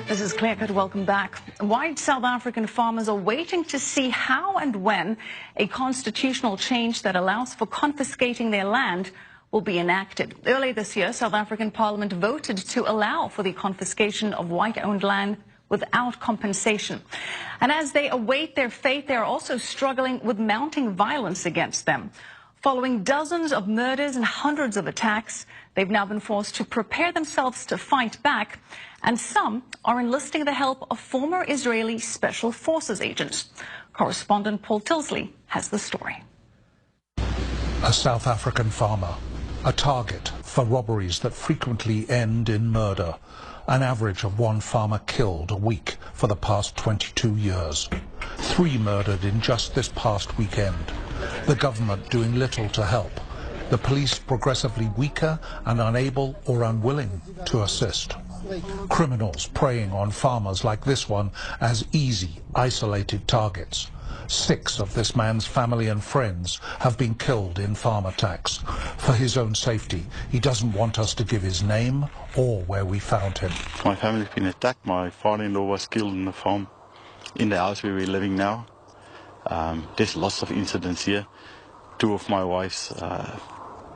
This is Clear Cut. Welcome back. White South African farmers are waiting to see how and when a constitutional change that allows for confiscating their land will be enacted. Earlier this year, South African Parliament voted to allow for the confiscation of white-owned land without compensation. And as they await their fate, they are also struggling with mounting violence against them. Following dozens of murders and hundreds of attacks, they've now been forced to prepare themselves to fight back, and some are enlisting the help of former Israeli Special Forces agents. Correspondent Paul Tilsley has the story. A South African farmer, a target for robberies that frequently end in murder. An average of one farmer killed a week for the past 22 years. 3 murdered in just this past weekend. The government doing little to help. The police progressively weaker and unable or unwilling to assist. Criminals preying on farmers like this one as easy, isolated targets. 6 of this man's family and friends have been killed in farm attacks. For his own safety, he doesn't want us to give his name or where we found him. My family's been attacked. My father-in-law was killed in the farm, in the house where we're living now. There's lots of incidents here. 2 of my wife's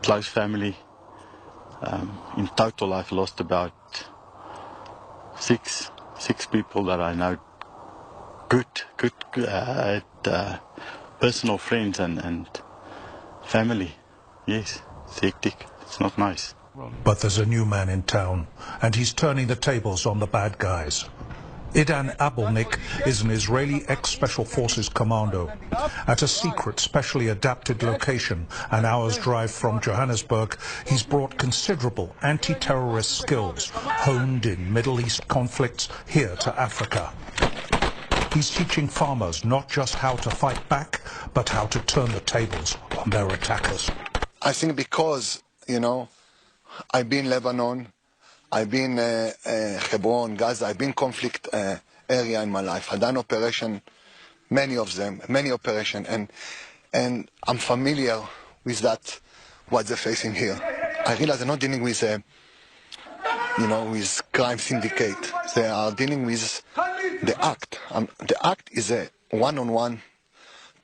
close family. In total, I've lost about six people that I know. Good personal friends and family. Yes, it's hectic. It's not nice. But there's a new man in town, and he's turning the tables on the bad guys. Idan Abelnik is an Israeli ex-Special Forces commando. At a secret, specially adapted location, an hour's drive from Johannesburg, he's brought considerable anti-terrorist skills, honed in Middle East conflicts, here to Africa. He's teaching farmers not just how to fight back, but how to turn the tables on their attackers. I think because, I've been Lebanon, I've been Hebron, Gaza, I've been conflict area in my life. I've done operation, many of them, many operation, and I'm familiar with that, what they're facing here. I realize they're not dealing with, with crime syndicate. They are dealing with the act. The act is a one-on-one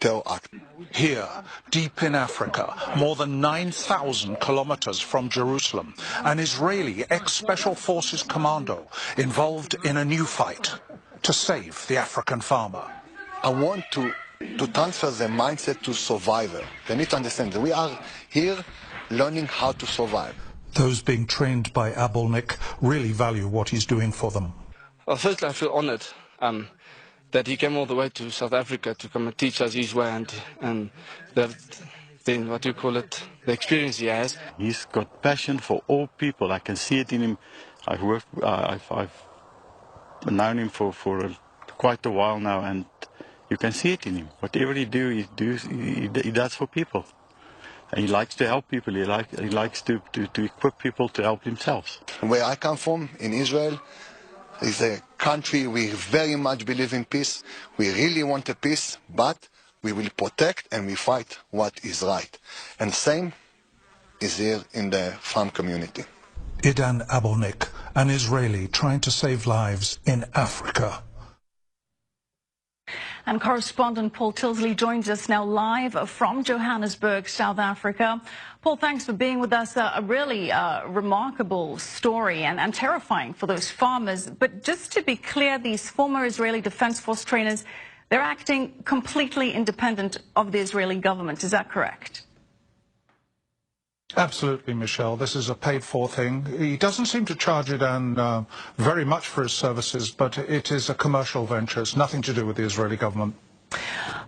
terror act. Here, deep in Africa, more than 9,000 kilometers from Jerusalem, an Israeli ex-Special Forces commando involved in a new fight to save the African farmer. I want to transfer the mindset to survivor. They need to understand that we are here learning how to survive. Those being trained by Abelnik really value what he's doing for them. Well, firstly, I feel honored that he came all the way to South Africa to come and teach us his way and the experience he has. He's got passion for all people. I can see it in him. I've known him for quite a while now, and you can see it in him. Whatever he does for people. And he likes to help people. He likes to equip people to help themselves. Where I come from, in Israel, is a country we very much believe in peace. We really want a peace, but we will protect and we fight what is right. And same is here in the farm community. Idan Abelnik, an Israeli trying to save lives in Africa. And correspondent Paul Tilsley joins us now live from Johannesburg, South Africa. Paul, thanks for being with us. A really remarkable story and terrifying for those farmers. But just to be clear, these former Israeli Defense Force trainers, they're acting completely independent of the Israeli government. Is that correct? Absolutely, Michelle. This is a paid-for thing. He doesn't seem to charge Idan very much for his services, but it is a commercial venture. It's nothing to do with the Israeli government.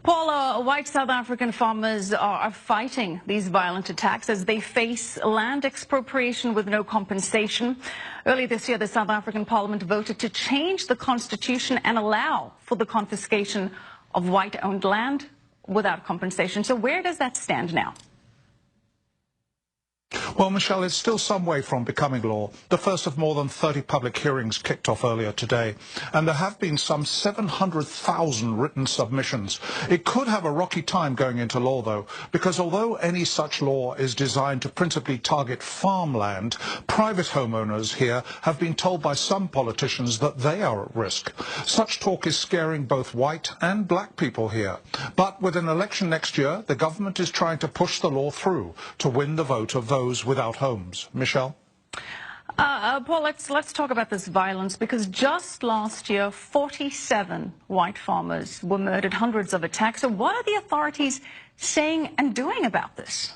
Paul, white South African farmers are fighting these violent attacks as they face land expropriation with no compensation. Earlier this year, the South African Parliament voted to change the constitution and allow for the confiscation of white-owned land without compensation. So where does that stand now? Well, Michelle, it's still some way from becoming law. The first of more than 30 public hearings kicked off earlier today, and there have been some 700,000 written submissions. It could have a rocky time going into law, though, because although any such law is designed to principally target farmland, private homeowners here have been told by some politicians that they are at risk. Such talk is scaring both white and black people here. But with an election next year, the government is trying to push the law through to win the vote of those without homes. Michelle? Paul, let's talk about this violence, because just last year, 47 white farmers were murdered, hundreds of attacks. So what are the authorities saying and doing about this?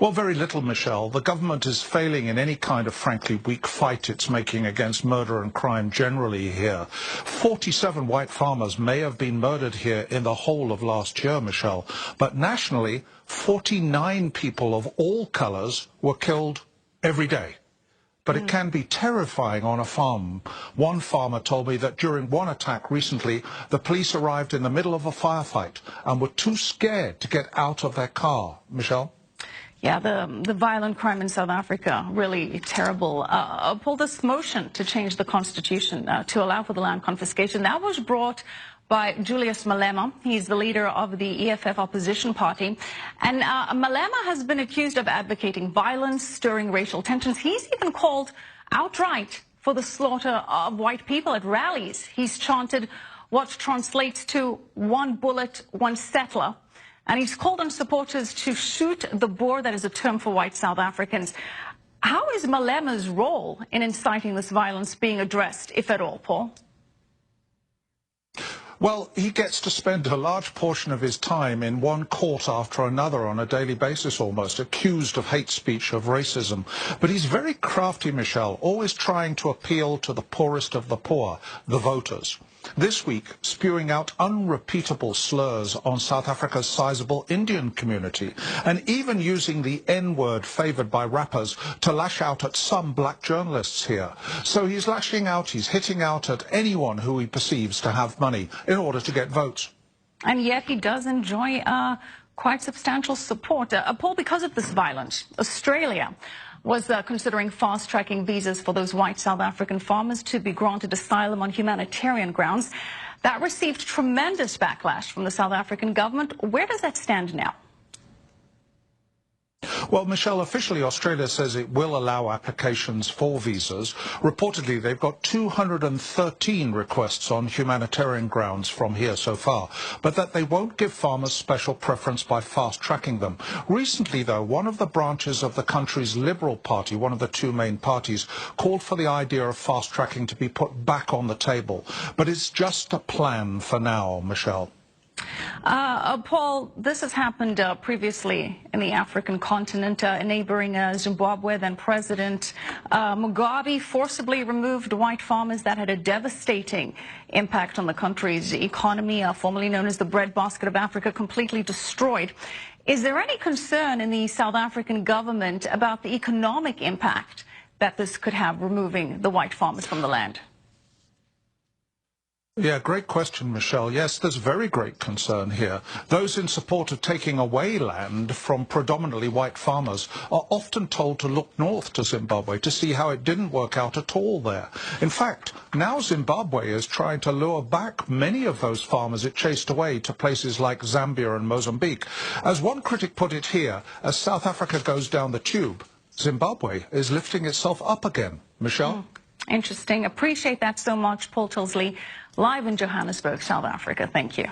Well, very little, Michelle. The government is failing in any kind of frankly weak fight it's making against murder and crime generally here. 47 white farmers may have been murdered here in the whole of last year, Michelle, but nationally, 49 people of all colours were killed every day. But it can be terrifying on a farm. One farmer told me that during one attack recently, the police arrived in the middle of a firefight and were too scared to get out of their car. Michelle? Yeah, the violent crime in South Africa, really terrible. Paul, this motion to change the constitution to allow for the land confiscation, that was brought by Julius Malema. He's the leader of the EFF opposition party. And Malema has been accused of advocating violence, stirring racial tensions. He's even called outright for the slaughter of white people at rallies. He's chanted what translates to "one bullet, one settler." And he's called on supporters to shoot the Boer, that is a term for white South Africans. How is Malema's role in inciting this violence being addressed, if at all, Paul? Well, he gets to spend a large portion of his time in one court after another on a daily basis almost, accused of hate speech, of racism. But he's very crafty, Michelle, always trying to appeal to the poorest of the poor, the voters. This week, spewing out unrepeatable slurs on South Africa's sizable Indian community, and even using the N-word favoured by rappers to lash out at some black journalists here. So he's lashing out, he's hitting out at anyone who he perceives to have money in order to get votes. And yet he does enjoy quite substantial support. Paul, because of this violence, Australia was considering fast-tracking visas for those white South African farmers to be granted asylum on humanitarian grounds. That received tremendous backlash from the South African government. Where does that stand now? Well, Michelle, officially Australia says it will allow applications for visas. Reportedly, they've got 213 requests on humanitarian grounds from here so far, but that they won't give farmers special preference by fast-tracking them. Recently, though, one of the branches of the country's Liberal Party, one of the two main parties, called for the idea of fast-tracking to be put back on the table. But it's just a plan for now, Michelle. Paul, this has happened previously in the African continent. Neighboring Zimbabwe, then President Mugabe forcibly removed white farmers. That had a devastating impact on the country's economy, formerly known as the breadbasket of Africa, completely destroyed. Is there any concern in the South African government about the economic impact that this could have, removing the white farmers from the land? Yeah, great question, Michelle. Yes, there's very great concern here. Those in support of taking away land from predominantly white farmers are often told to look north to Zimbabwe to see how it didn't work out at all there. In fact, now Zimbabwe is trying to lure back many of those farmers it chased away to places like Zambia and Mozambique. As one critic put it here, as South Africa goes down the tube, Zimbabwe is lifting itself up again. Michelle? Interesting. Appreciate that so much, Paul Tilsley, live in Johannesburg, South Africa. Thank you.